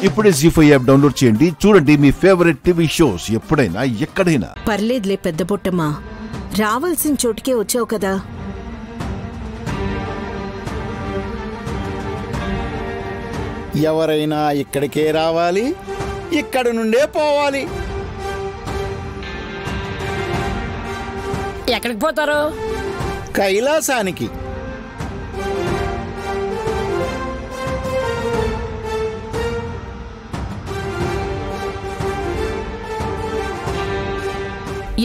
ఇప్పుడే జీ5 app download చేయండి. చూడండి మీ ఫేవరెట్ టీవీ షోస్ ఎప్పుడైనా ఎక్కడైనా. పర్లేదులే పెద్ద బుట్టమ్మా, రావాల్సిన చోటుకే వచ్చావు కదా. ఎవరైనా ఇక్కడికే రావాలి, ఇక్కడి నుండే పోవాలి. ఎక్కడికి పోతారు? కైలాసానికి.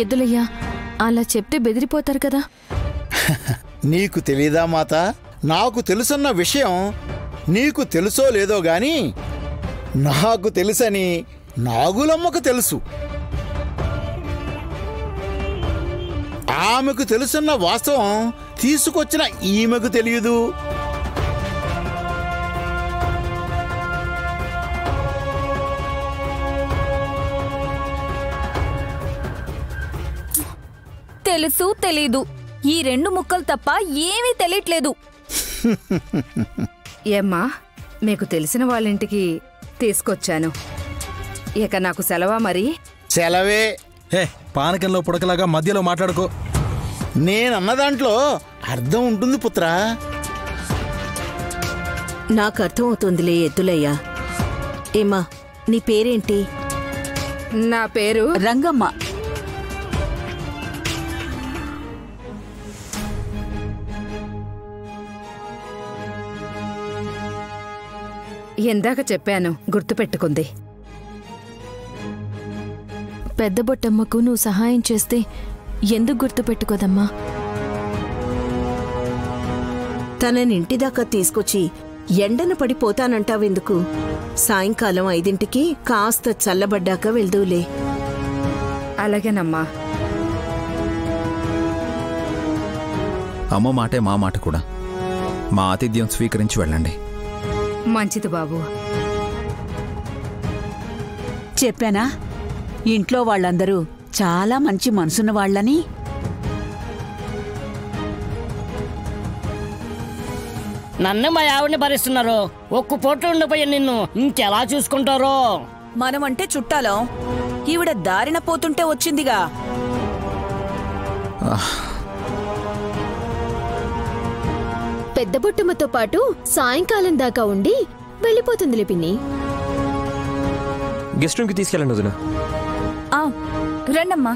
ఎద్దులయ్యా, అలా చెప్తే బెదిరిపోతారు కదా. నీకు తెలీదా మాత? నాకు తెలుసున్న విషయం నీకు తెలుసో లేదో గాని నాకు తెలుసని నాగులమ్మకు తెలుసు. ఆమెకు తెలుసున్న వాస్తవం తీసుకొచ్చిన ఈమెకు తెలియదు. తెలుసు తెలీదు, ఈ రెండు ముక్కలు తప్ప ఏమీ తెలియట్లేదు. ఏమ్మా, మీకు తెలిసిన వాళ్ళింటికి తీసుకొచ్చాను. ఇక నాకు సెలవా? మరి సెలవే. హే, పానకంలో పుడకలాగా మధ్యలో మాట్లాడుకో. నేనన్న దాంట్లో అర్థం ఉంటుంది పుత్రా. నాకు అర్థం అవుతుందిలే ఎద్దులయ్యా. ఏమా, నీ పేరేంటి? నా పేరు రంగమ్మ. ఇందాక చెప్పాను, గుర్తుపెట్టుకుంది. పెద్ద బొట్టమ్మకు నువ్వు సహాయం చేస్తే ఎందుకు గుర్తుపెట్టుకోదమ్మా? తనని ఇంటిదాకా తీసుకొచ్చి ఎండన పడిపోతానంటావెందుకు? సాయంకాలం 5ంటికి కాస్త చల్లబడ్డాక వెళ్దూలే. అలాగేనమ్మా. అమ్మ మాటే మా మాట కూడా. మా ఆతిథ్యం స్వీకరించి వెళ్ళండి. మంచిది బాబు. చెప్పానా ఇంట్లో వాళ్ళందరూ చాలా మంచి మనసున్న వాళ్ళని? నన్ను మా ఆవిడని భరిస్తున్నారు. ఒక్క పూట ఉండిపోయి నిన్ను ఇంకెలా చూసుకుంటారో. మనమంటే చుట్టాలం, ఈవిడ దారిన పోతుంటే వచ్చిందిగా. పెద్ద బొట్టమ్మతో పాటు సాయంకాలం దాకా ఉండి వెళ్ళిపోతుందిలే పిన్ని. గెస్ట్ రూమ్కి తీసుకెళ్ళండి వదిన. రండమ్మా.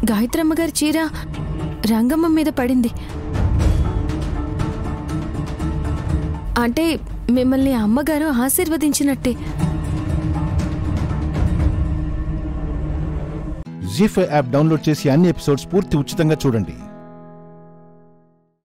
గాయత్రమ్మ గారి చీర రంగమ్మ మీద పడింది. అంటే మిమ్మల్ని అమ్మగారు ఆశీర్వదించినట్టే. జీ5 యాప్ డౌన్లోడ్ చేసి అన్ని ఎపిసోడ్స్ పూర్తి ఉచితంగా చూడండి.